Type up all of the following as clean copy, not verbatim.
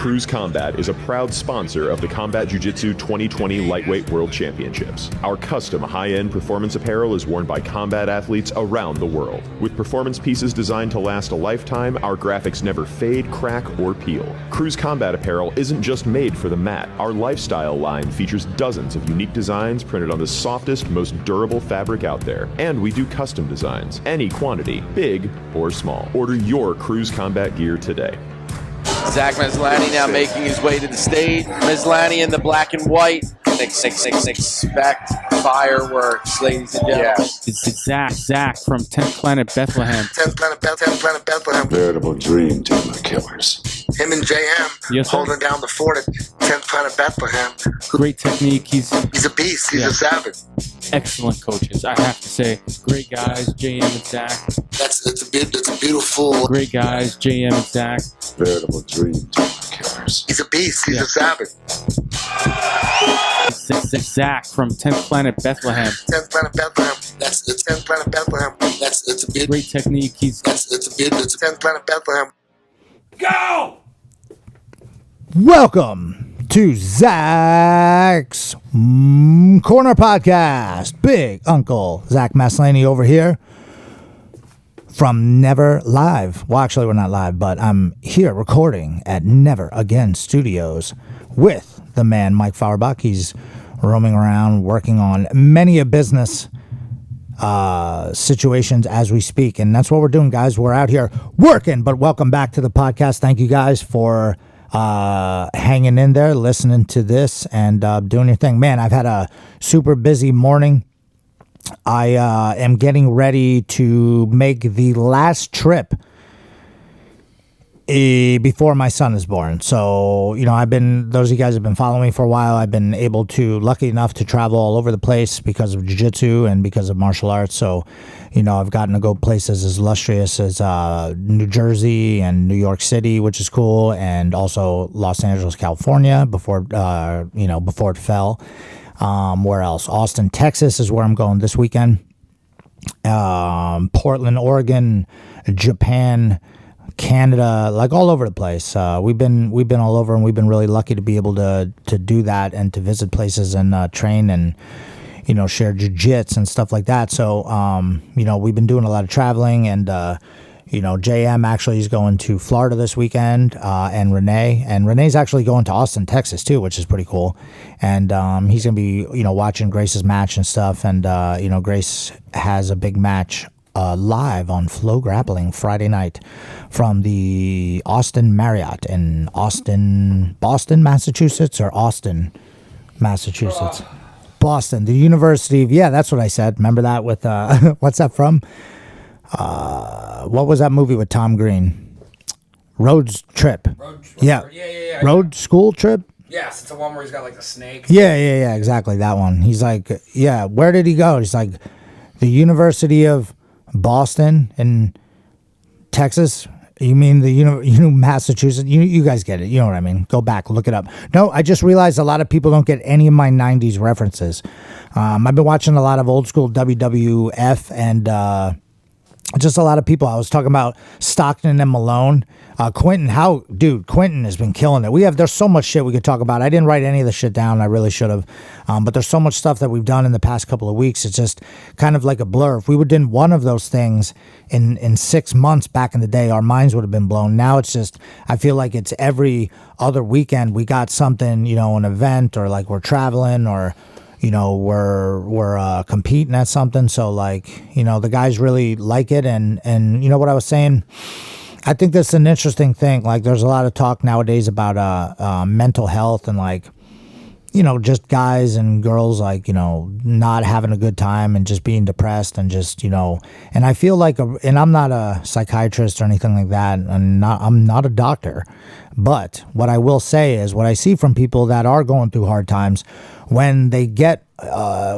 Cruise Combat is a proud sponsor of the Combat Jiu-Jitsu 2020 Lightweight World Championships. Our custom high-end performance apparel is worn by combat athletes around the world. With performance pieces designed to last a lifetime, our graphics never fade, crack, or peel. Cruise Combat apparel isn't just made for the mat. Our lifestyle line features dozens of unique designs printed on the softest, most durable fabric out there. And we do custom designs, any quantity, big or small. Order your Cruise Combat gear today. Zach Maslany now making his way to the stage. Maslany in the black and white. Expect fireworks, ladies and gentlemen. Yeah. It's Zach from 10th Planet Bethlehem. 10th Planet Bethlehem. Veritable dream team of killers. Him and JM Yes, sir. holding down the fort at 10th Planet Bethlehem. Great technique. He's a beast. He's a savage. excellent coaches, I have to say. Great guys, JM and Zach. That's a beautiful. Great guys, JM and Zach. Veritable dream team of killers. He's a beast. He's a savage. It's Zach from 10th Planet Bethlehem. 10th Planet Bethlehem. That's 10th Planet Bethlehem. It's a bit. Great technique. It's 10th Planet Bethlehem. Go! Welcome to Zach's Corner Podcast. Big Uncle Zach Maslany over here from Never Live. Well, actually, we're not live, but I'm here recording at Never Again Studios with the man Mike Fauerbach. He's roaming around working on many a business situations as we speak, and that's what we're doing, guys. We're out here working. But welcome back to the podcast. Thank you guys for hanging in there, listening to this, and doing your thing. Man, I've had a super busy morning. I am getting ready to make the last trip before my son is born. So, you know, those of you guys have been following me for a while. I've been lucky enough to travel all over the place because of jiu-jitsu and because of martial arts. So, you know, I've gotten to go places as illustrious as New Jersey and New York City, which is cool, and also Los Angeles, California before it fell. Where else? Austin, Texas is where I'm going this weekend. Portland, Oregon, Japan, Canada, like all over the place. We've been all over, and we've been really lucky to be able to do that and to visit places and train and, you know, share jiu-jitsu and stuff like that. So, you know, we've been doing a lot of traveling, and, you know, JM actually is going to Florida this weekend, and Renee's actually going to Austin, Texas too, which is pretty cool. And, he's going to be, you know, watching Grace's match and stuff. And, you know, Grace has a big match live on Flow Grappling Friday night from the Austin Marriott in Boston, Massachusetts, or Austin, Massachusetts. Boston, the University of, yeah, that's what I said. Remember that with, what's that from? What was that movie with Tom Green? Road Trip. Yeah. Road School Trip? Yes, it's the one where he's got like the snake. Yeah, exactly, that one. He's like, yeah, where did he go? He's like, the University of Boston in Texas. You mean the Massachusetts? You guys get it. You know what I mean. Go back, look it up. No, I just realized a lot of people don't get any of my 90s references. I've been watching a lot of old school WWF and just a lot of people. I was talking about Stockton and Malone. Quentin has been killing it. There's so much shit we could talk about. I didn't write any of the shit down. I really should have. But there's so much stuff that we've done in the past couple of weeks. It's just kind of like a blur. If we would have done one of those things in 6 months back in the day, our minds would have been blown. Now it's just, I feel like it's every other weekend we got something, you know, an event, or like we're traveling, or, you know, we're competing at something. So, like, you know, the guys really like it. And you know what I was saying? I think that's an interesting thing. Like, there's a lot of talk nowadays about mental health and, like, you know, just guys and girls, like, you know, not having a good time and just being depressed and just, you know, and I feel like, and I'm not a psychiatrist or anything like that, and I'm not a doctor, but what I will say is what I see from people that are going through hard times, when they get,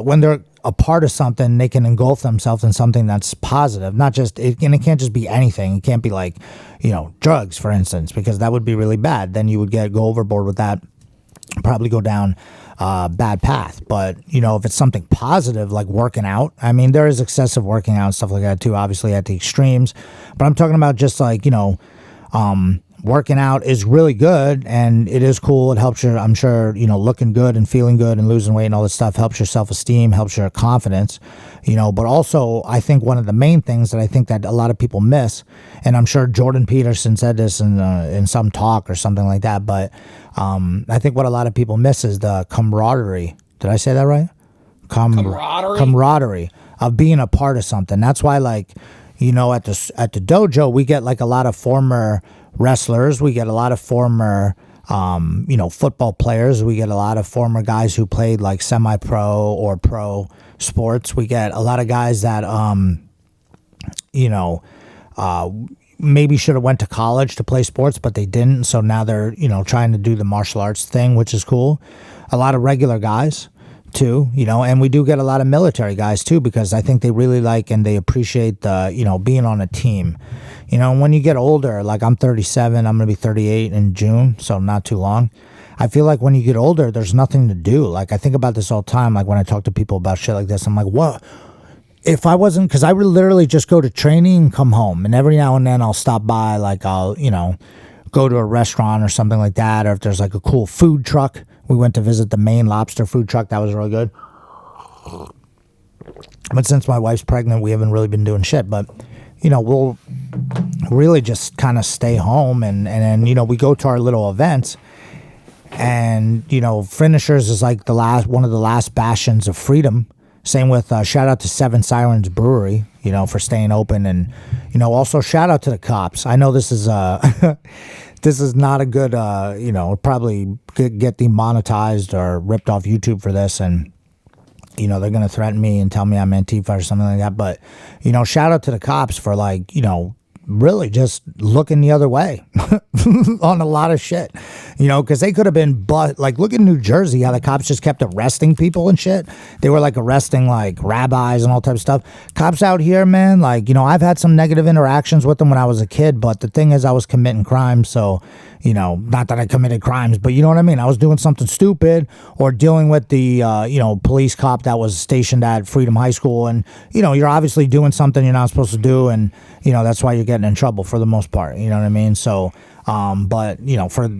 when they're a part of something, they can engulf themselves in something that's positive, not just, and it can't just be anything. It can't be like, you know, drugs, for instance, because that would be really bad. Then you would go overboard with that, probably go down a bad path. But, you know, if it's something positive, like working out, I mean, there is excessive working out and stuff like that too, obviously at the extremes, but I'm talking about just like, you know, working out is really good, and it is cool. It helps your, I'm sure, looking good and feeling good and losing weight and all this stuff helps your self-esteem, helps your confidence, but also I think one of the main things that I think that a lot of people miss, and I'm sure Jordan Peterson said this in some talk or something like that, but I think what a lot of people miss is the camaraderie. Did I say that right? Camaraderie of being a part of something. That's why, like, at the dojo, we get like a lot of former wrestlers. We get a lot of former, football players. We get a lot of former guys who played like semi-pro or pro sports. We get a lot of guys that, maybe should have went to college to play sports, but they didn't. So now they're, trying to do the martial arts thing, which is cool. A lot of regular guys too, and we do get a lot of military guys too, because I think they really like and they appreciate the, being on a team. When you get older, like I'm 37, I'm going to be 38 in June, so not too long. I feel like when you get older, there's nothing to do. Like I think about this all the time. Like when I talk to people about shit like this, I'm like, what? If I wasn't, because I would literally just go to training and come home, and every now and then I'll stop by, like I'll, go to a restaurant or something like that, or if there's like a cool food truck. We went to visit the Maine lobster food truck. That was really good. But since my wife's pregnant, we haven't really been doing shit. But, we'll really just kind of stay home. And then, we go to our little events. And, Finishers is like one of the last bastions of freedom. Same with shout out to Seven Sirens Brewery, for staying open. And, also shout out to the cops. I know this is this is not a good, probably get demonetized or ripped off YouTube for this. And, they're going to threaten me and tell me I'm Antifa or something like that. But, shout out to the cops for like, really just looking the other way on a lot of shit, because they could have been, but like look at New Jersey, how the cops just kept arresting people and shit. They were like arresting like rabbis and all types of stuff. Cops out here, man, like, I've had some negative interactions with them when I was a kid, but the thing is I was committing crimes. So, not that I committed crimes, but you know what I mean? I was doing something stupid or dealing with the, police cop that was stationed at Freedom High School. And, you're obviously doing something you're not supposed to do. And, that's why you're getting in trouble for the most part. You know what I mean? So, but,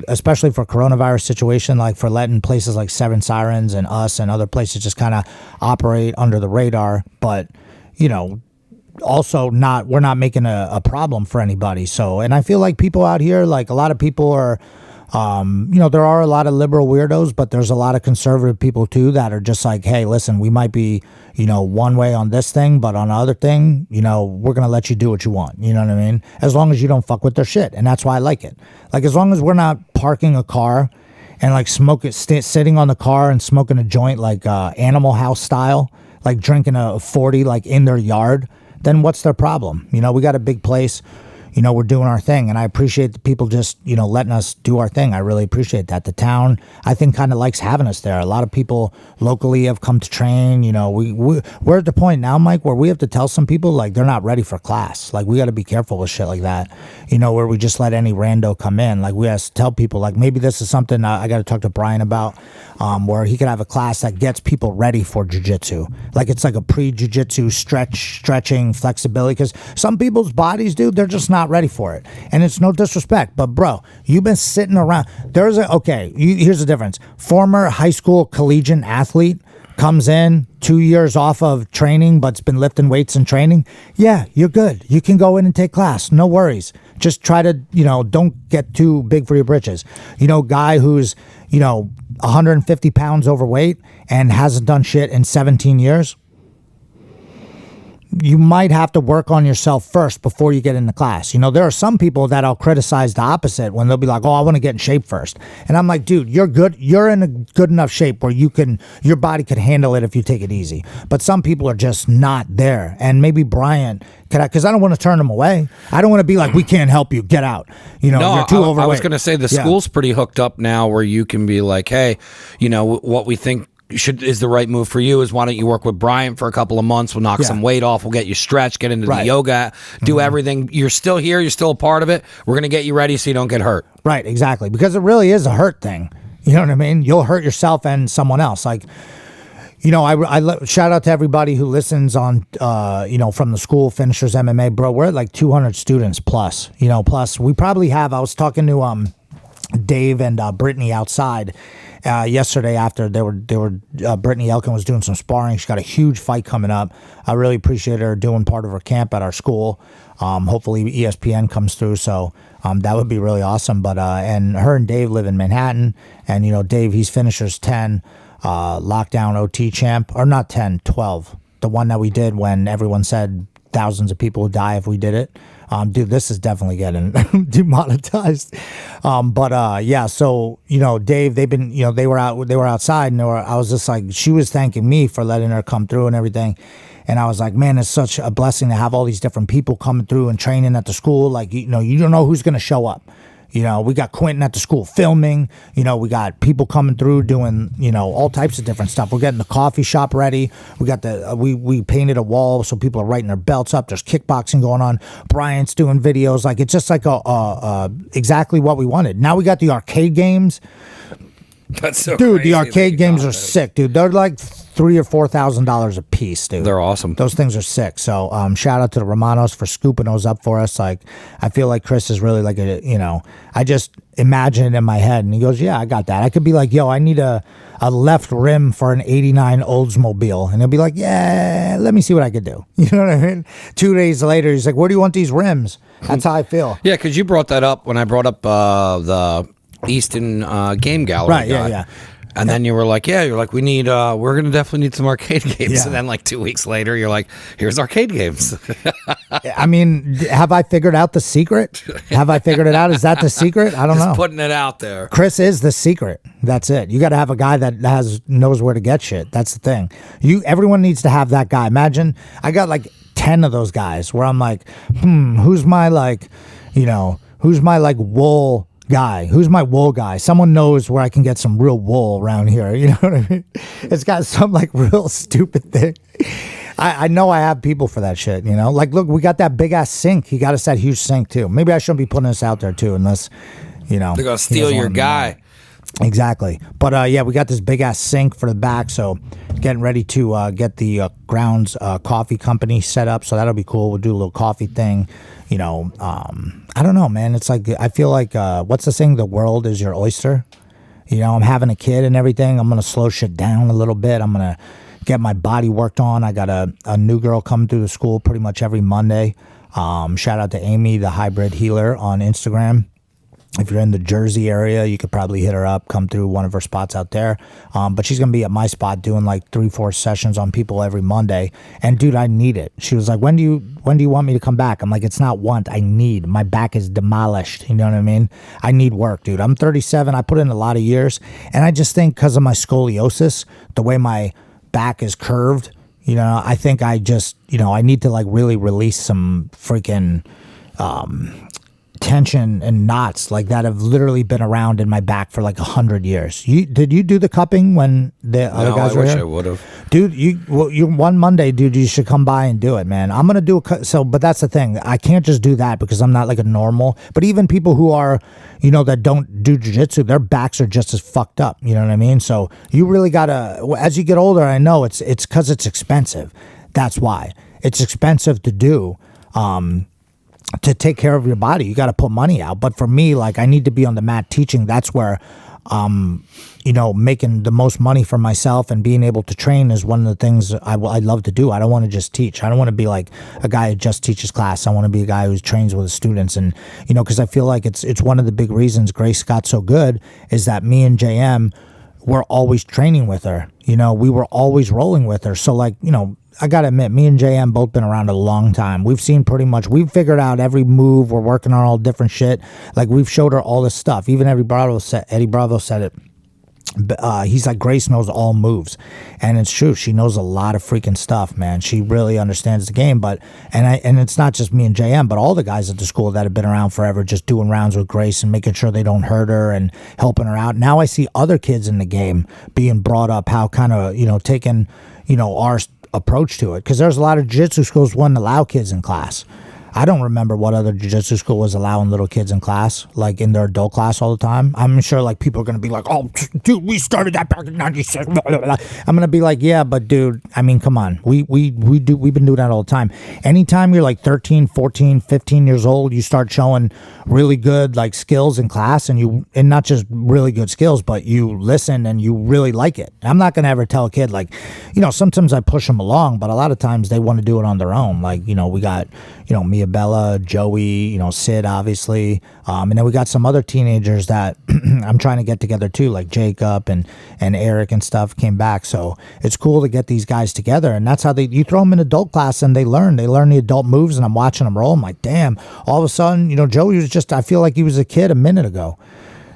especially for coronavirus situation, like for letting places like Seven Sirens and us and other places just kind of operate under the radar. But, also we're not making a problem for anybody. So, and I feel like people out here, like a lot of people are, there are a lot of liberal weirdos, but there's a lot of conservative people too that are just like, hey, listen, we might be, one way on this thing, but on the other thing, we're going to let you do what you want. You know what I mean? As long as you don't fuck with their shit. And that's why I like it. Like, as long as we're not parking a car and like sitting on the car and smoking a joint, like Animal House style, like drinking a 40, like in their yard, then what's their problem? We got a big place. We're doing our thing, and I appreciate the people just, letting us do our thing. I really appreciate that. The town, I think, kind of likes having us there. A lot of people locally have come to train. We're at the point now, Mike, where we have to tell some people, like, they're not ready for class. Like, we got to be careful with shit like that, where we just let any rando come in. Like, we have to tell people, like, maybe this is something I got to talk to Brian about, where he could have a class that gets people ready for jiu-jitsu. Like, it's like a pre-jiu-jitsu stretching, flexibility, because some people's bodies, dude, they're just not ready for it. And it's no disrespect, but bro, you've been sitting around. Here's the difference. Former high school collegiate athlete comes in 2 years off of training, but's been lifting weights and training. Yeah, you're good. You can go in and take class. No worries. Just try to, don't get too big for your britches. Guy who's, 150 pounds overweight and hasn't done shit in 17 years. You might have to work on yourself first before you get into class. There are some people that I'll criticize the opposite when they'll be like, oh, I want to get in shape first. And I'm like, dude, you're good. You're in a good enough shape where your body could handle it if you take it easy. But some people are just not there. And maybe Brian, because I don't want to turn them away. I don't want to be like, we can't help you. Get out. You're too overweight. I was going to say the school's pretty hooked up now where you can be like, hey, what we think is the right move for you is why don't you work with Brian for a couple of months? We'll knock some weight off. We'll get you stretched, get into the yoga, do everything. You're still here. You're still a part of it. We're going to get you ready so you don't get hurt. Right, exactly. Because it really is a hurt thing. You know what I mean? You'll hurt yourself and someone else. Like, Shout out to everybody who listens on, from the school, Finishers MMA, bro. We're at like 200 students plus, plus we probably have, I was talking to, Dave and Brittany outside yesterday after Brittany Elkin was doing some sparring. She's got a huge fight coming up. I really appreciate her doing part of her camp at our school. Hopefully ESPN comes through, so that would be really awesome. But and her and Dave live in Manhattan, and Dave, he's Finishers 10 lockdown OT champ, or not 10, 12, the one that we did when everyone said thousands of people would die if we did it. Dude, this is definitely getting demonetized. So Dave, they've been, they were outside, and I was just like, she was thanking me for letting her come through and everything. And I was like, man, it's such a blessing to have all these different people coming through and training at the school. Like, you don't know who's going to show up. We got Quentin at the school filming. We got people coming through doing, all types of different stuff. We're getting the coffee shop ready. We got we painted a wall so people are writing their belts up. There's kickboxing going on. Bryant's doing videos. Like, it's just like exactly what we wanted. Now we got the arcade games. That's so dude, crazy the arcade games are sick, dude. They're like $3,000 or $4,000 a piece, dude. They're awesome. Those things are sick. So shout out to the Romanos for scooping those up for us. Like, I feel like Chris is really like I just imagine it in my head, and he goes, yeah, I got that. I could be like, yo, I need a left rim for an 89 Oldsmobile, and he'll be like, yeah, let me see what I could do. You know what I mean? 2 days later, he's like, where do you want these rims? That's how I feel. Yeah, because you brought that up when I brought up the Easton Game Gallery. Right, yeah. And then you were like, we need, we're going to definitely need some arcade games. Yeah. And then like 2 weeks later, you're like, here's arcade games. I mean, have I figured out the secret? Have I figured it out? Is that the secret? I don't know. Just putting it out there. Chris is the secret. That's it. You got to have a guy that knows where to get shit. That's the thing. Everyone needs to have that guy. Imagine, I got like 10 of those guys where I'm like, who's my wool guy? Who's my wool guy? Someone knows where I can get some real wool around here. You know what I mean? It's got some like real stupid thing. I know I have people for that shit, Like, look, we got that big ass sink. He got us that huge sink too. Maybe I shouldn't be putting this out there too, unless, they're gonna steal your guy. Exactly. But we got this big ass sink for the back, so getting ready to get the Grounds Coffee Company set up, so that'll be cool. We'll do a little coffee thing. I don't know, man. It's like, I feel like, what's the saying? The world is your oyster. I'm having a kid and everything. I'm going to slow shit down a little bit. I'm going to get my body worked on. I got a new girl coming through the school pretty much every Monday. Shout out to Amy, the hybrid healer, on Instagram. If you're in the Jersey area, you could probably hit her up, come through one of her spots out there. But she's going to be at my spot doing like 3-4 sessions on people every Monday. And dude, I need it. She was like, when do you want me to come back? I'm like, it's not want, I need. My back is demolished. You know what I mean? I need work, dude. I'm 37. I put in a lot of years. And I just think because of my scoliosis, the way my back is curved, I think I just, I need to like really release some freaking tension and knots like that have literally been around in my back for like 100 years. Did you do the cupping when the other guys were here? I wish I would have. Dude, you one Monday, dude, you should come by and do it, man. I'm gonna do but that's the thing. I can't just do that because I'm not like a normal. But even people who are, that don't do jiu-jitsu, their backs are just as fucked up. You know what I mean? So you really gotta. As you get older, I know it's because it's expensive. That's why it's expensive to do. To take care of your body, you got to put money out. But for me, like, I need to be on the mat teaching. That's where, making the most money for myself and being able to train is one of the things I love to do. I don't want to just teach. I don't want to be like a guy who just teaches class. I want to be a guy who trains with the students. And, because I feel like it's one of the big reasons Grace got so good is that me and JM were always training with her. We were always rolling with her. So, like, I gotta admit, me and JM both been around a long time. We've figured out every move. We're working on all different shit. Like, we've showed her all this stuff. Even Eddie Bravo said it. He's like, Grace knows all moves, and it's true. She knows a lot of freaking stuff, man. She really understands the game. And it's not just me and JM, but all the guys at the school that have been around forever, just doing rounds with Grace and making sure they don't hurt her and helping her out. Now I see other kids in the game being brought up, how kind of taking our approach to it, because there's a lot of jiu-jitsu schools wouldn't allow kids in class. I don't remember what other jiu-jitsu school was allowing little kids in class, like in their adult class all the time. I'm sure like people are going to be like, oh, dude, we started that back in 96. Blah, blah, blah. I'm going to be like, yeah, but dude, I mean, come on. We've been doing that all the time. Anytime you're like 13, 14, 15 years old, you start showing really good like skills in class, and not just really good skills, but you listen and you really like it. I'm not going to ever tell a kid like, sometimes I push them along, but a lot of times they want to do it on their own. Like, we got, Mia Bella, Joey, Sid, obviously. And then we got some other teenagers that I'm trying to get together too, like Jacob and Eric and stuff came back. So it's cool to get these guys together. And that's how you throw them in adult class and they learn the adult moves, and I'm watching them roll. I'm like, damn, all of a sudden, Joey was I feel like he was a kid a minute ago.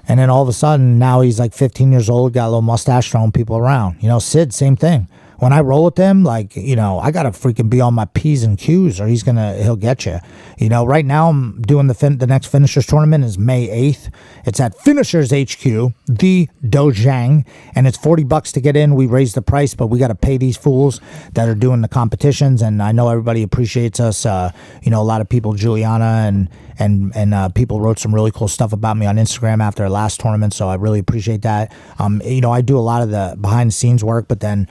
And then all of a sudden, now he's like 15 years old, got a little mustache, throwing people around. Sid, same thing. When I roll with him, like, I got to freaking be on my P's and Q's or he'll get you. Right now I'm doing the next Finishers tournament is May 8th. It's at Finishers HQ, the Dojang, and it's $40 to get in. We raised the price, but we got to pay these fools that are doing the competitions. And I know everybody appreciates us. A lot of people, Juliana and people wrote some really cool stuff about me on Instagram after our last tournament. So I really appreciate that. I do a lot of the behind the scenes work, but then,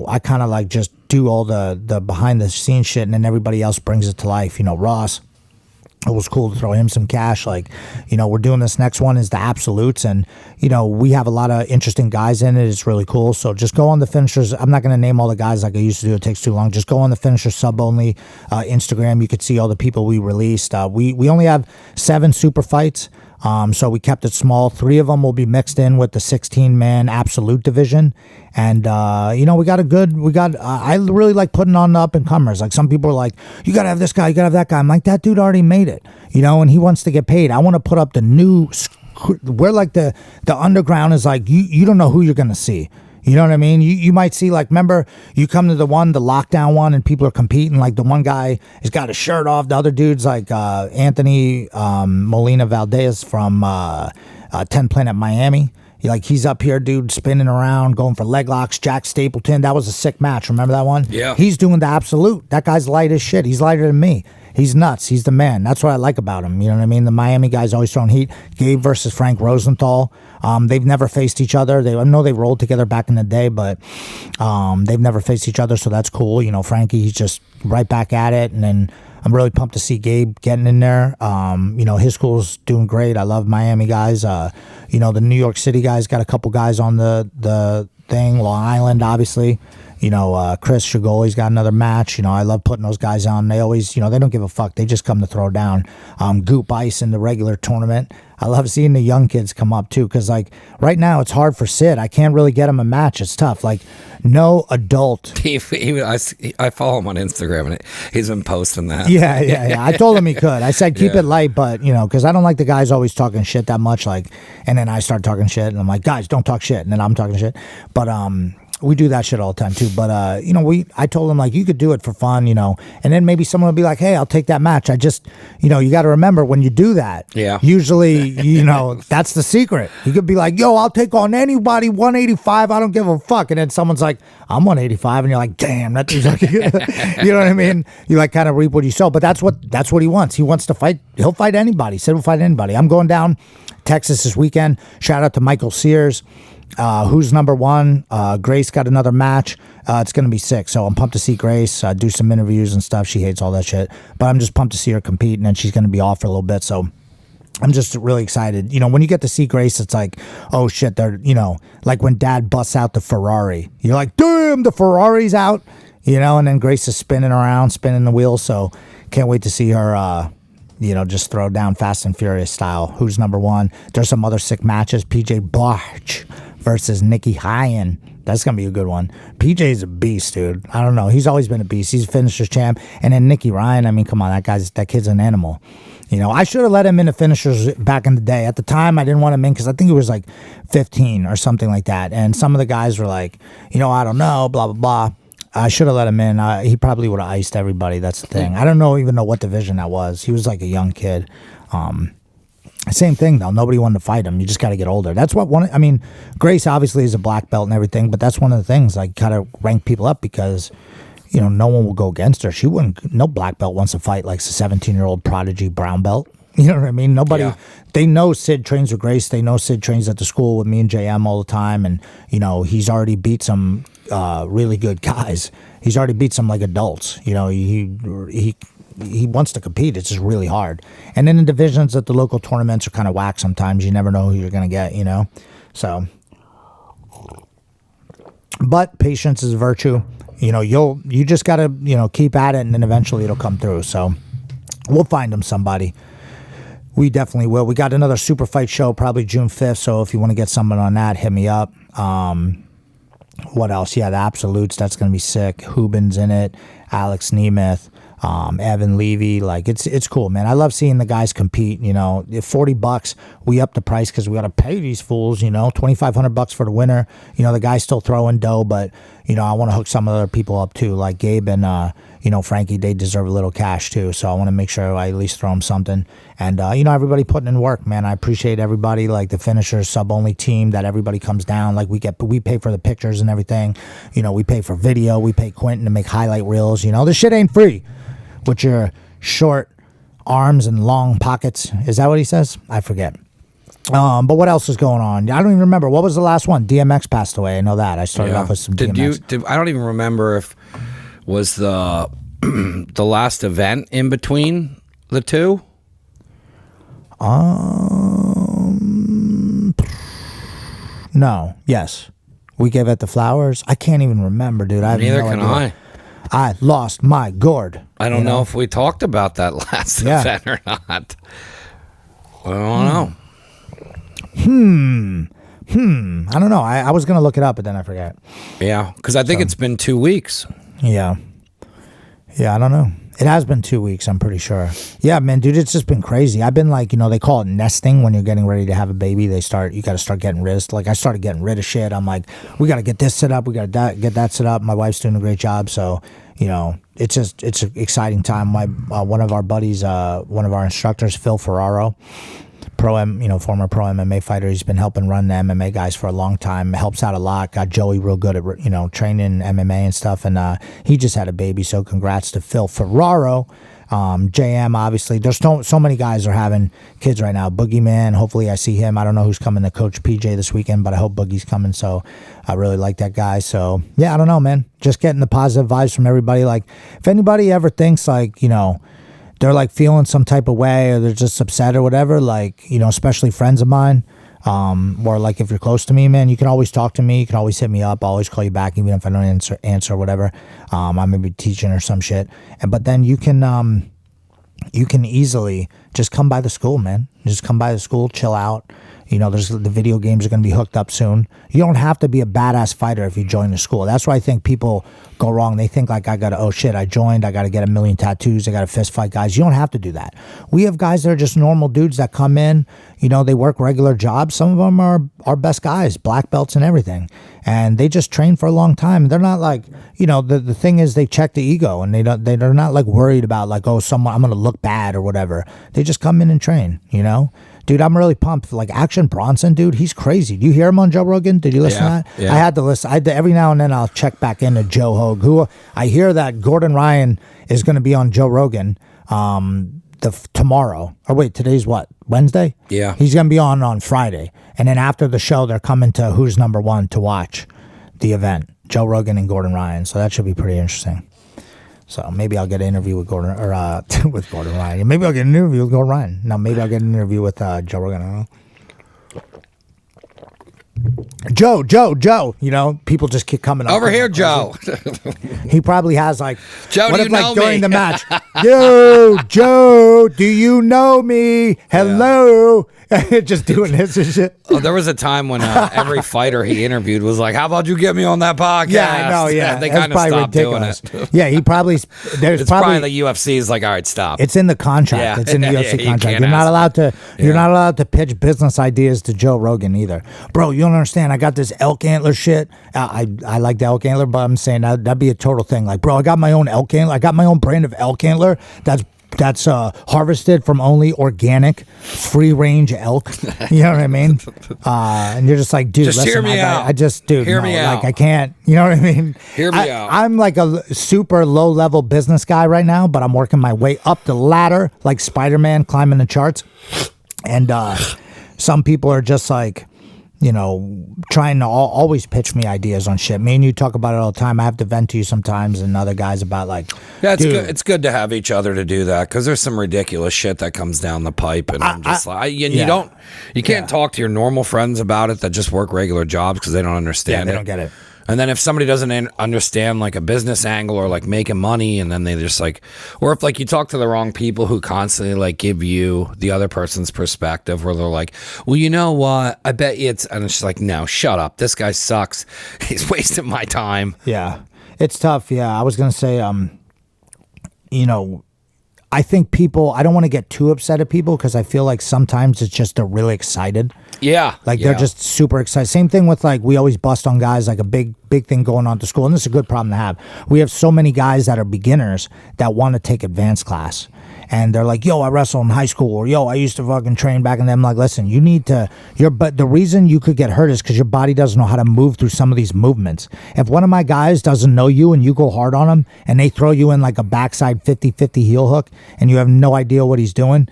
I kind of like just do all the behind the scenes shit, and then everybody else brings it to life. Ross, it was cool to throw him some cash. Like, we're doing this next one is the Absolutes, and, we have a lot of interesting guys in it. It's really cool. So just go on the Finishers. I'm not going to name all the guys like I used to do. It takes too long. Just go on the Finishers sub only Instagram. You could see all the people we released. We only have 7 super fights. So we kept it small. 3 of them will be mixed in with the 16-man Absolute division. And, I really like putting on the up-and-comers. Like, some people are like, you got to have this guy, you got to have that guy. I'm like, that dude already made it, and he wants to get paid. I want to put up the new, where like the underground is like, you don't know who you're going to see. You know what I mean? You might see, like, remember, you come to the lockdown one, and people are competing. Like, the one guy has got his shirt off. The other dude's like Anthony Molina Valdez from 10 Planet Miami. He's up here, dude, spinning around, going for leg locks. Jack Stapleton, that was a sick match. Remember that one? Yeah. He's doing the Absolute. That guy's light as shit. He's lighter than me. He's nuts. He's the man. That's what I like about him. You know what I mean? The Miami guy's always throwing heat. Gabe versus Frank Rosenthal. They've never faced each other. I know they rolled together back in the day, but they've never faced each other, so that's cool. Frankie, he's just right back at it. And then I'm really pumped to see Gabe getting in there. His school's doing great. I love Miami guys. The New York City guys got a couple guys on the thing. Long Island, obviously. Chris Shigoli's got another match. I love putting those guys on. They always, they don't give a fuck. They just come to throw down. Goop Ice in the regular tournament. I love seeing the young kids come up too, because like right now it's hard for Sid. I can't really get him a match. It's tough. Like no adult. I follow him on Instagram, and he's been posting that. Yeah. I told him he could. I said keep it light, but because I don't like the guys always talking shit that much. Like, and then I start talking shit, and I'm like, guys, don't talk shit, and then I'm talking shit. But we do that shit all the time too. But I told him like you could do it for fun, and then maybe someone will be like, hey, I'll take that match. I just you got to remember when you do that. Yeah. Usually, that's the secret. You could be like, yo, I'll take on anybody 185. I don't give a fuck. And then someone's like, I'm 185, and you're like, damn, that dude's like, you know what I mean? You like kind of reap what you sow. But that's what he wants. He wants to fight. He'll fight anybody. Sid will fight anybody. I'm going down Texas this weekend. Shout out to Michael Sears. Who's number one? Grace got another match. It's going to be sick. So I'm pumped to see Grace, do some interviews and stuff. She hates all that shit. But I'm just pumped to see her compete, and then she's going to be off for a little bit. So I'm just really excited. When you get to see Grace, it's like, oh shit, they're, like when Dad busts out the Ferrari. You're like, damn, the Ferrari's out. And then Grace is spinning around, spinning the wheel. So can't wait to see her, just throw down Fast and Furious style. Who's number one? There's some other sick matches. PJ Barch versus Nikki Hyen. That's going to be a good one. PJ's a beast, dude. I don't know. He's always been a beast. He's a Finishers champ. And then Nicky Ryan, I mean, come on, that kid's an animal. I should have let him into Finishers back in the day. At the time, I didn't want him in because I think he was like 15 or something like that. And some of the guys were like, I don't know, blah, blah, blah. I should have let him in. He probably would have iced everybody. That's the thing. I don't even know what division that was. He was like a young kid. Same thing, though. Nobody wanted to fight him. You just got to get older. That's what Grace obviously is a black belt and everything, but that's one of the things. Like, got to rank people up because, no one will go against her. She wouldn't. No black belt wants to fight like a 17-year-old prodigy brown belt. You know what I mean? Nobody. Yeah. They know Sid trains with Grace. They know Sid trains at the school with me and JM all the time, and he's already beat some really good guys. He's already beat some like adults. He wants to compete. It's just really hard. And then the divisions at the local tournaments are kind of whack sometimes. You never know who you're going to get, So, but patience is a virtue. You just got to, keep at it, and then eventually it'll come through. So we'll find him somebody. We definitely will. We got another super fight show probably June 5th. So if you want to get someone on that, hit me up. What else? Yeah, the Absolutes. That's going to be sick. Hubin's in it. Alex Nemeth. Evan Levy. Like, it's cool, man. I love seeing the guys compete. $40, we up the price because we got to pay these fools, $2,500 for the winner. The guy's still throwing dough, but I want to hook some other people up too, like Gabe and Frankie. They deserve a little cash too, so I want to make sure I at least throw them something. And everybody putting in work, man. I appreciate everybody, like the finishers sub only team, that everybody comes down. Like we pay for the pictures and everything. We pay for video. We pay Quentin to make highlight reels. This shit ain't free. With your short arms and long pockets. Is that what he says? I forget. But what else is going on? I don't even remember. What was the last one? DMX passed away. I know that. I started off with some DMX. I don't even remember if was the the last event in between the two? No. Yes. We gave it the flowers. I can't even remember, dude. Neither can I. I lost my gourd. I don't know if we talked about that last event or not. I don't know. I don't know. I was going to look it up, but then I forgot. Yeah, because I think it's been 2 weeks. Yeah. Yeah, I don't know. It has been 2 weeks, I'm pretty sure. Yeah, man, dude, it's just been crazy. I've been like, they call it nesting when you're getting ready to have a baby. You got to start getting rid of, like I started getting rid of shit. I'm like, we got to get this set up. We got to get that set up. My wife's doing a great job. So, it's an exciting time. One of our buddies, one of our instructors, Phil Ferraro, former pro MMA fighter. He's been helping run the MMA guys for a long time. Helps out a lot. Got Joey real good at training MMA and stuff. And he just had a baby. So congrats to Phil Ferraro. JM, obviously. There's so many guys are having kids right now. Boogeyman, hopefully I see him. I don't know who's coming to coach PJ this weekend, but I hope Boogie's coming. So I really like that guy. So yeah, I don't know, man. Just getting the positive vibes from everybody. Like, if anybody ever thinks like, they're like feeling some type of way, or they're just upset or whatever, like, especially friends of mine, or like if you're close to me, man, you can always talk to me. You can always hit me up. I'll always call you back, even if I don't answer or whatever. I may be teaching or some shit. But then you can easily just come by the school, man. Just come by the school, chill out. There's the video games are going to be hooked up soon. You don't have to be a badass fighter if you join the school. That's why I think people go wrong. They think like, I joined, I got to get 1 million tattoos, I got to fist fight guys. You don't have to do that. We have guys that are just normal dudes that come in, they work regular jobs. Some of them are our best guys, black belts and everything. And they just train for a long time. They're not like, the thing is they check the ego, and they're not like worried about like, I'm going to look bad or whatever. They just come in and train, Dude, I'm really pumped. Like Action Bronson, dude, he's crazy. Do you hear him on Joe Rogan? Did you listen to that? Yeah. I had to listen. Every now and then I'll check back into Joe Hogue. Who I hear that Gordon Ryan is going to be on Joe Rogan tomorrow. Or wait, today's what? Wednesday? Yeah. He's going to be on Friday. And then after the show, they're coming to Who's Number One to watch the event. Joe Rogan and Gordon Ryan. So that should be pretty interesting. So maybe I'll get an interview with Gordon with Gordon Ryan. Maybe I'll get an interview with Gordon Ryan. No, maybe I'll get an interview with Joe Rogan. I don't know. Joe. People just keep coming up. Over here, Joe. He probably has like, Joe, what do if you like know during me? the match, yo, Joe, do you know me? Hello. Just doing this and shit. Oh, there was a time when every fighter he interviewed was like, how about you get me on that podcast? Yeah, I know, yeah. They That's kind of probably stopped ridiculous. doing it. Yeah, he probably, It's probably the UFC is like, all right, stop. it's in the contract. Yeah. It's in the UFC You contract. can't You're not ask allowed to. You're Yeah. not allowed to pitch business ideas to Joe Rogan either, bro. You don't understand. I got this elk antler shit. I like the elk antler, but I'm saying that'd be a total thing. Like, bro, I got my own elk antler. I got my own brand of elk antler. That's that's harvested from only organic, free range elk. You know what I mean? And you're just like, dude, Just listen, hear me out. I just, dude, Hear no, me like out. I can't. You know what I mean? Hear me out. I'm like a super low level business guy right now, but I'm working my way up the ladder like Spider-Man climbing the charts. And some people are just like, you know, trying to always pitch me ideas on shit. Me and you talk about it all the time. I have to vent to you sometimes, and other guys about like, Yeah, it's dude, good. It's good to have each other to do that because there's some ridiculous shit that comes down the pipe, and I'm just like, you can't talk to your normal friends about it that just work regular jobs because they don't understand they it. don't get it. And then if somebody doesn't understand like a business angle or like making money, and then they just like, or if like you talk to the wrong people who constantly like give you the other person's perspective, where they're like, well, you know what? I bet you and it's just like, no, shut up. This guy sucks. He's wasting my time. Yeah, it's tough. Yeah, I was gonna say, you know, I think people. I don't want to get too upset at people because I feel like sometimes it's just they're really excited. Yeah, Like they're just super excited. Same thing with like we always bust on guys like a big thing going on to school, and this is a good problem to have. We have so many guys that are beginners that want to take advanced class, and they're like, "Yo, I wrestled in high school," or "Yo, I used to fucking train back in them." Like, listen, you need to. But the reason you could get hurt is because your body doesn't know how to move through some of these movements. If one of my guys doesn't know you and you go hard on him, and they throw you in like a backside 50-50 heel hook, and you have no idea what he's doing,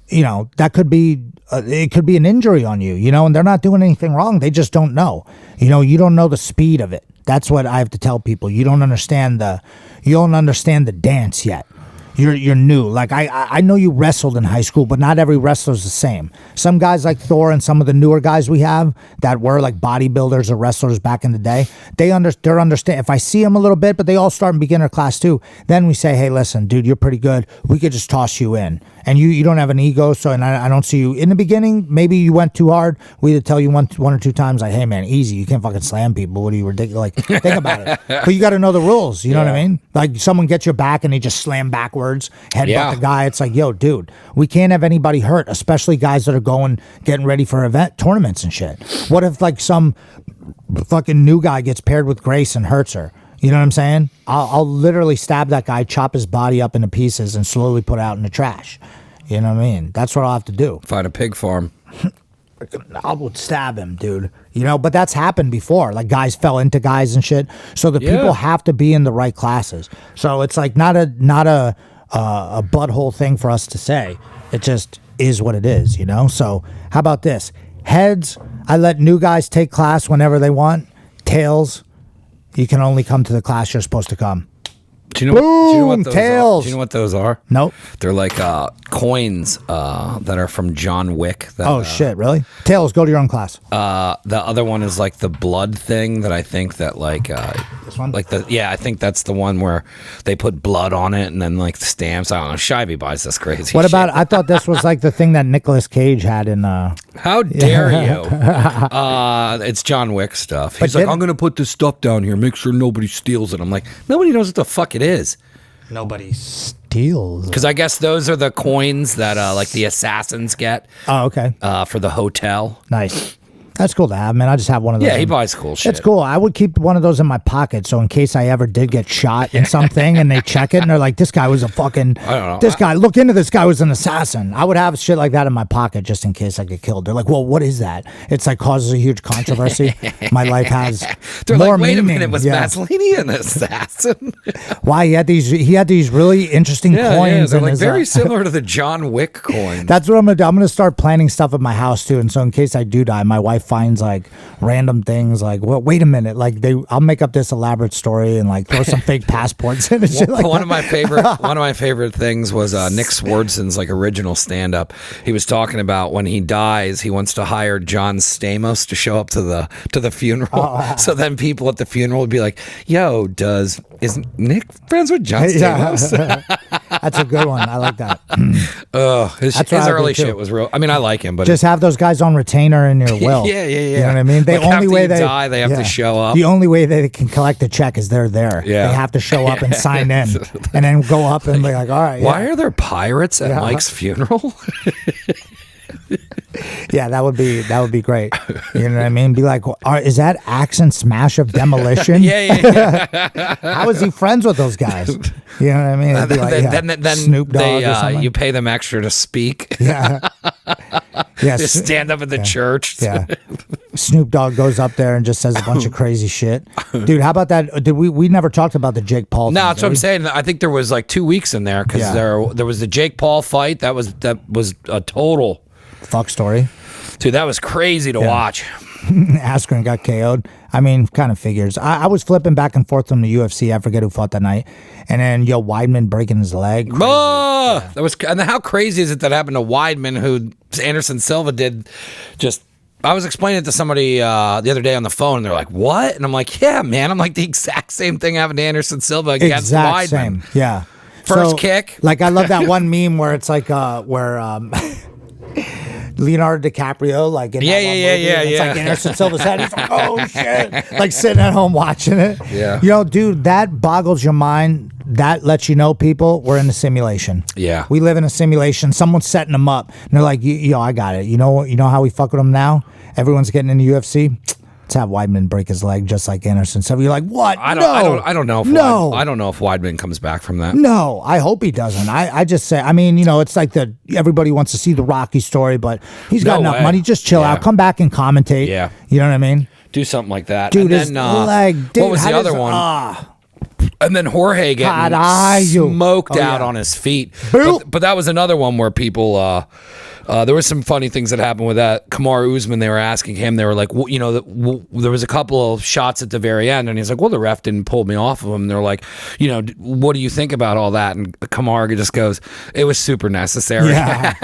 you know that could be. It could be an injury on you, you know, and they're not doing anything wrong. They just don't know. You know, you don't know the speed of it. That's what I have to tell people. You don't understand the dance yet. You're new. Like I know you wrestled in high school, but not every wrestler's the same. Some guys like Thor and some of the newer guys we have that were like bodybuilders or wrestlers back in the day, they're understand. If I see them a little bit, but they all start in beginner class too, then we say, hey, listen, dude, you're pretty good. We could just toss you in. And you don't have an ego, so and I don't see you in the beginning. Maybe you went too hard. We had to tell you one or two times, like, hey man, easy. You can't fucking slam people. What are you ridiculous? Like, think about it. But you got to know the rules. You know what I mean? Like someone gets your back and they just slam backwards, headbutt the guy. It's like, yo, dude, we can't have anybody hurt, especially guys that are getting ready for tournaments and shit. What if like some fucking new guy gets paired with Grace and hurts her? You know what I'm saying? I'll literally stab that guy, chop his body up into pieces, and slowly put it out in the trash. You know what I mean? That's what I'll have to do. Find a pig farm. I would stab him, dude. You know, but that's happened before. Like guys fell into guys and shit. So the people have to be in the right classes. So it's like not a butthole thing for us to say. It just is what it is, you know? So how about this? Heads, I let new guys take class whenever they want. Tails, you can only come to the class you're supposed to come. Do you know what those tails. are? Do you know what those are? Nope. They're like coins that are from John Wick. That, shit, really? Tails, go to your own class. The other one is like the blood thing that I think that like this one? like I think that's the one where they put blood on it and then like the stamps. I don't know. Shivey buys this crazy. What shit. about? I thought this was like the thing that Nicolas Cage had in. How dare you? It's John Wick stuff. He's like, I'm gonna put this stuff down here, make sure nobody steals it. I'm like, nobody knows what the fuck it is. Nobody steals. Because I guess those are the coins that like the assassins get. Oh, okay. For the hotel. Nice. That's cool to have, man. I just have one of those. Yeah, he buys cool shit. It's cool. I would keep one of those in my pocket, so in case I ever did get shot in something and they check it and they're like, this guy was a fucking, I don't know. this guy, look into this guy was an assassin. I would have shit like that in my pocket just in case I get killed. They're like, well, what is that? It's like causes a huge controversy. My life has They're more like, wait a meaning. minute, was Mazzolini an assassin? Why he had these really interesting coins. They're in like his, very similar to the John Wick coin. That's what I'm gonna do. I'm gonna start planning stuff at my house too, and so in case I do die, my wife finds like random things like, well, wait a minute, like I'll make up this elaborate story and like throw some fake passports in and shit like one that. of my favorite things was Nick Swardson's like original stand up. He was talking about when he dies, he wants to hire John Stamos to show up to the funeral. So then people at the funeral would be like, yo, is Nick friends with John Stamos? That's a good one. I like that. His early shit was real. I mean, I like him, but just have those guys on retainer in your will. Yeah. You know what I mean? The Like only after way you they die, they have to show up. The only way they can collect the check is they're there. Yeah. They have to show up and sign in, and then go up and be like, all right. Why are there pirates at Mike's funeral? Yeah, that would be great. You know what I mean? Be like, is that Axe and Smash of Demolition? yeah. How is he friends with those guys? You know what I mean? It'd be like, then Snoop Dogg or something. you pay them extra to speak. Yeah. Yeah. Just stand up at the church. Yeah. Snoop Dogg goes up there and just says a bunch of crazy shit. Dude, how about that? Did we never talked about the Jake Paul thing? No, that's what I'm saying. I think there was like 2 weeks in there because there was the Jake Paul fight. That was a total fuck story. Dude, that was crazy to watch. Askren got KO'd. I mean, kind of figures. I was flipping back and forth from the UFC. I forget who fought that night. And then, Weidman breaking his leg. That was, and how crazy is it that happened to Weidman, who Anderson Silva did just. I was explaining it to somebody the other day on the phone, and they're like, "What?" And I'm like, "Yeah, man." I'm like, the exact same thing happened to Anderson Silva against Weidman. Same. Yeah. First kick. Like, I love that one meme where it's like, where Leonardo DiCaprio, like in that one movie, it's like Anderson Silva's head. He's like, oh shit, like sitting at home watching it. Yeah. Dude, that boggles your mind. That lets you know, people, we're in a simulation. Yeah. We live in a simulation. Someone's setting them up, and they're like, I got it. You know how we fuck with them now? Everyone's getting in the UFC. Let's have Weidman break his leg just like Anderson. So you're like, what? I don't know. I don't know if Weidman comes back from that. No, I hope he doesn't. I just say, I mean, it's like everybody wants to see the Rocky story, but he's got enough money. Just chill out. Come back and commentate. Yeah. You know what I mean? Do something like that. Dude, and his then, leg. Dude, what was the other one? And then Jorge getting smoked out on his feet. But that was another one where people... there was some funny things that happened with that. Kamaru Usman, they were asking him, they were like, there was a couple of shots at the very end, and he's like, well, the ref didn't pull me off of him. And they're like, what do you think about all that? And Kamaru just goes, it was super necessary. Yeah.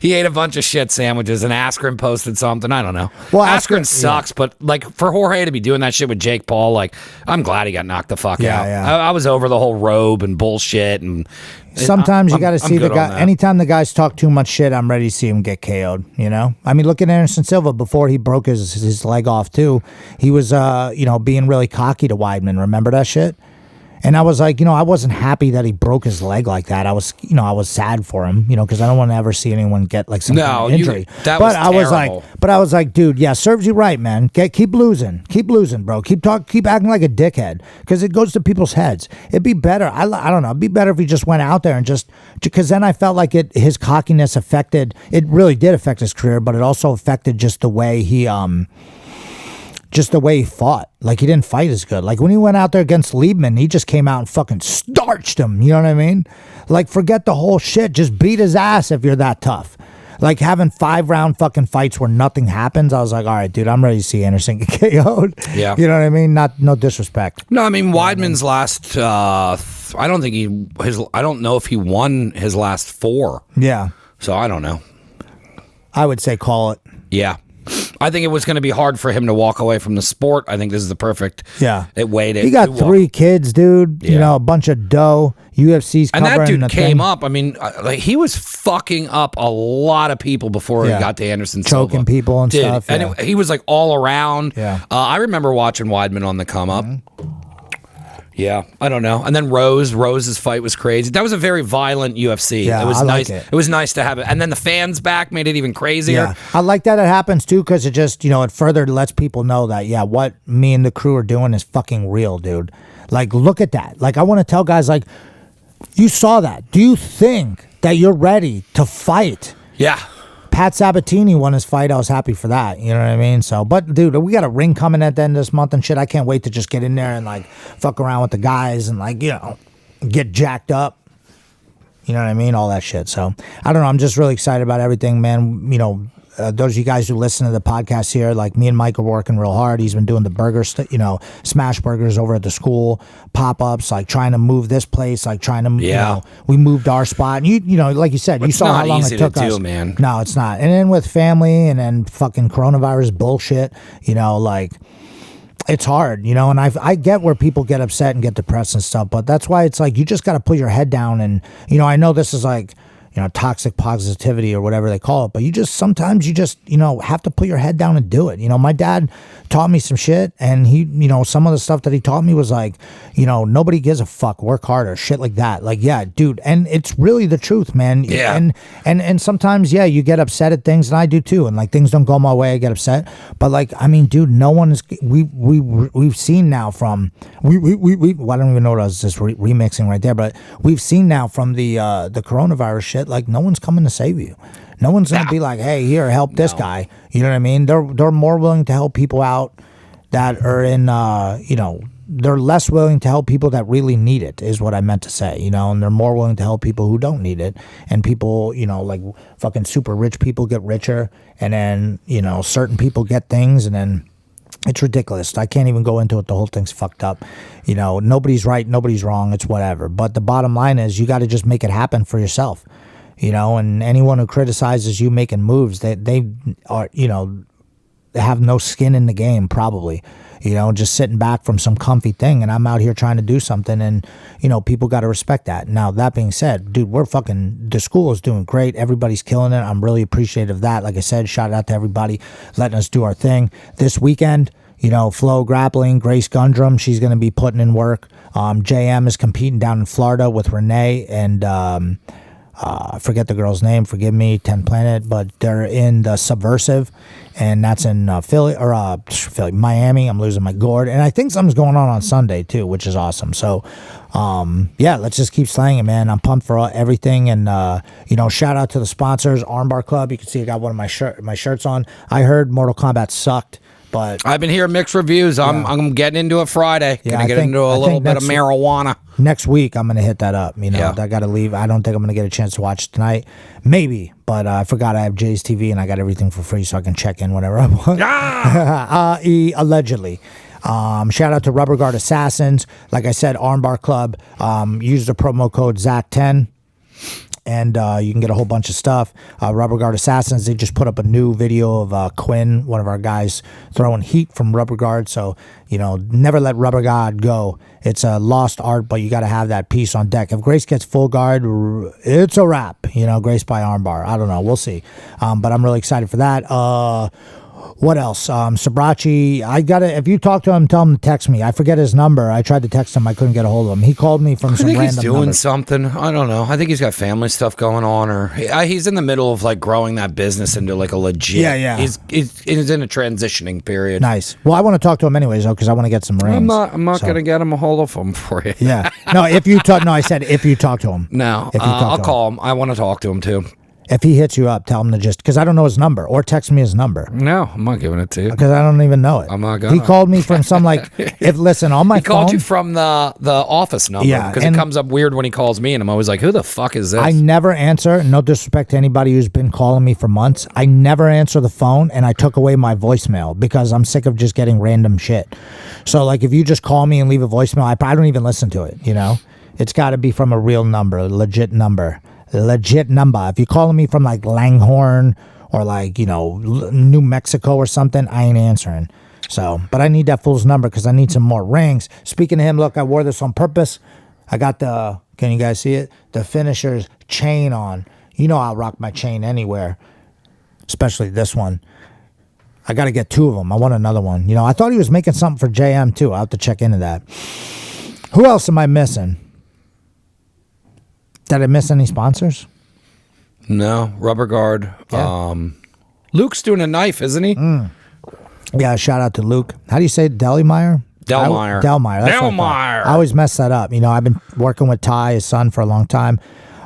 He ate a bunch of shit sandwiches, and Askren posted something. I don't know. Well, Askren sucks, but like for Jorge to be doing that shit with Jake Paul, like I'm glad he got knocked the fuck out. Yeah. I was over the whole robe and bullshit and. Sometimes you got to see the guy. Anytime the guys talk too much shit, I'm ready to see him get KO'd. I mean, look at Anderson Silva before he broke his leg off too. He was, being really cocky to Weidman. Remember that shit? And I was like, I wasn't happy that he broke his leg like that. I was, I was sad for him, because I don't want to ever see anyone get like some kind of injury. I was like, dude, yeah, serves you right, man. Keep losing, bro. Keep acting like a dickhead, because it goes to people's heads. It'd be better. I don't know. It'd be better if he just went out there and because then I felt like his cockiness affected. It really did affect his career, but it also affected just the way he fought. Like, he didn't fight as good. Like, when he went out there against Liebman, he just came out and fucking starched him. You know what I mean? Like, forget the whole shit. Just beat his ass if you're that tough. Like, having 5-round fucking fights where nothing happens, I was like, all right, dude, I'm ready to see Anderson get KO'd. Yeah. You know what I mean? No disrespect. No, I mean, Weidman's last, I don't know if he won his last 4. Yeah. So, I don't know. I would say call it. Yeah. I think it was going to be hard for him to walk away from the sport. I think this is the perfect way to. He got 3 kids, dude. Yeah. A bunch of dough. UFC's covering. And that dude came thing. up. I mean, he was fucking up a lot of people before he got to Anderson Silva. Choking people and stuff. Yeah. And he was like all around. Yeah. I remember watching Weidman on the come up. Yeah, I don't know. And then Rose's fight was crazy. That was a very violent UFC. Yeah, it was nice. Like it. It was nice to have it. And then the fans back made it even crazier. Yeah, I like that it happens too, because it just, it further lets people know that, what me and the crew are doing is fucking real, dude. Like, look at that. Like, I want to tell guys, like, you saw that. Do you think that you're ready to fight? Yeah. Pat Sabatini won his fight. I was happy for that. You know what I mean? So, but dude, we got a ring coming at the end of this month and shit. I can't wait to just get in there and like fuck around with the guys and like, get jacked up. You know what I mean? All that shit. So I don't know. I'm just really excited about everything, man. Those of you guys who listen to the podcast here, like me and Mike are working real hard. He's been doing the burgers, smash burgers over at the school, pop-ups, like trying to move this place, like trying to, we moved our spot. And like you said, you saw how long it took us. Man. No, it's not. And then with family and then fucking coronavirus bullshit, like it's hard, and I get where people get upset and get depressed and stuff, but that's why it's like, you just got to put your head down and, I know this is like, toxic positivity or whatever they call it. But sometimes you just, have to put your head down and do it. My dad taught me some shit, and he, some of the stuff that he taught me was like, nobody gives a fuck, work harder, shit like that. Like, yeah, dude. And it's really the truth, man. Yeah. And sometimes, yeah, you get upset at things, and I do too. And like things don't go my way, I get upset. But like, I mean, dude, no one is, we've seen now from, well, I don't even know what I was just remixing right there, but we've seen now from the coronavirus shit, like no one's coming to save you. No one's gonna be like, hey, here, help this guy. You know what I mean? They're more willing to help people out that are in, they're less willing to help people that really need it, is what I meant to say, and they're more willing to help people who don't need it. And people, like fucking super rich people get richer, and then, certain people get things, and then it's ridiculous. I can't even go into it. The whole thing's fucked up. Nobody's right, nobody's wrong. It's whatever. But the bottom line is you got to just make it happen for yourself. And anyone who criticizes you making moves, they are, they have no skin in the game, probably, just sitting back from some comfy thing. And I'm out here trying to do something, and, people got to respect that. Now, that being said, dude, the school is doing great. Everybody's killing it. I'm really appreciative of that. Like I said, shout out to everybody letting us do our thing. This weekend, Flow Grappling, Grace Gundrum, she's going to be putting in work. JM is competing down in Florida with Renee and, I forget the girl's name, forgive me, 10 Planet, but they're in the Subversive, and that's in Philly, Miami. I'm losing my gourd, and I think something's going on Sunday too, which is awesome. So, yeah, let's just keep slanging, man. I'm pumped for everything, and shout out to the sponsors, Armbar Club. You can see I got one of my shirts on. I heard Mortal Kombat sucked, but I've been hearing mixed reviews. I'm getting into it Friday. Yeah, Gonna get into a little bit of marijuana. Next week, I'm going to hit that up. I got to leave. I don't think I'm going to get a chance to watch it tonight. Maybe, but I forgot I have Jay's TV, and I got everything for free, so I can check in whenever I want. Allegedly. Shout out to Rubber Guard Assassins. Like I said, Armbar Club. Use the promo code ZAC10. And you can get a whole bunch of stuff. Rubber Guard Assassins, they just put up a new video of Quinn, one of our guys, throwing heat from Rubber Guard. So, never let Rubber Guard go. It's a lost art, but you got to have that piece on deck. If Grace gets full guard, it's a wrap. Grace by Armbar. I don't know. We'll see. But I'm really excited for that. What else? Sabrachi, if you talk to him, tell him to text me. I forget his number. I tried to text him. I couldn't get a hold of him. He called me from some random he's doing number. something. I don't know. I think he's got family stuff going on, or he's in the middle of like growing that business into like a legit. Yeah. He's in a transitioning period. Nice. Well, I want to talk to him anyways, though, because I want to get some rings. I'm not going to get him a hold of him for you. Yeah. No, I said if you talk to him. No, I'll call him. I want to talk to him too. If he hits you up, tell him to just, because I don't know his number, or text me his number. No, I'm not giving it to you. Because I don't even know it. I'm not going to. He called me from some, on my phone. He called you from the office number. Yeah. Because it comes up weird when he calls me, and I'm always like, who the fuck is this? I never answer, no disrespect to anybody who's been calling me for months. I never answer the phone, and I took away my voicemail because I'm sick of just getting random shit. So, like, if you just call me and leave a voicemail, I don't even listen to it, It's got to be from a real number, a legit number. If you're calling me from like Langhorne or like, New Mexico or something, I ain't answering. So, but I need that fool's number because I need some more rings. Speaking of him, look, I wore this on purpose. I got can you guys see it? The finisher's chain on. I'll rock my chain anywhere, especially this one. I got to get 2 of them. I want another one. I thought he was making something for JM too. I'll have to check into that. Who else am I missing? Did I miss any sponsors? No, Rubber Guard. Yeah. Luke's doing a knife, isn't he? Yeah, shout out to Luke. How do you say Delmeyer? Delmeyer. Delmeyer. That's what I always mess that up. I've been working with Ty, his son, for a long time.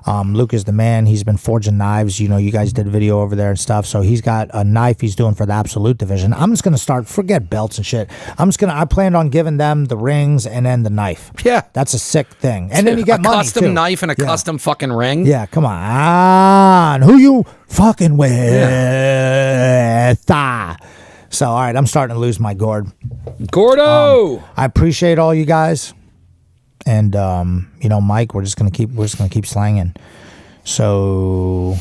Luke is the man. He's been forging knives. You guys did a video over there and stuff. So he's got a knife he's doing for the Absolute division. I'm just going to forget belts and shit. I planned on giving them the rings and then the knife. Yeah. That's a sick thing. And then you get money, custom knife and a custom fucking ring. Yeah, come on. Who you fucking with? Yeah. So, all right, I'm starting to lose my gourd. Gordo! I appreciate all you guys. And Mike, we're just gonna keep slanging. So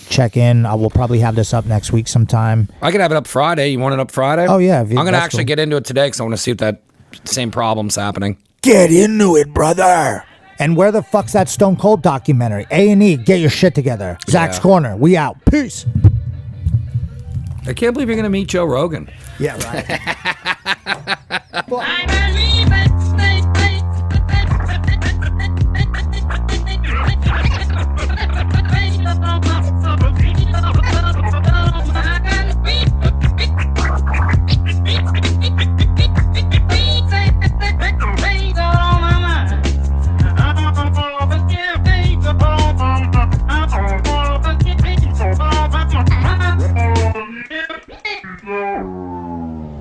check in. I will probably have this up next week sometime. I could have it up Friday. You want it up Friday? Oh yeah. I'm gonna actually get into it today because I want to see if that same problem's happening. Get into it, brother. And where the fuck's that Stone Cold documentary? A&E, get your shit together. Zach's Corner, we out. Peace. I can't believe you're going to meet Joe Rogan. Yeah, right. I believe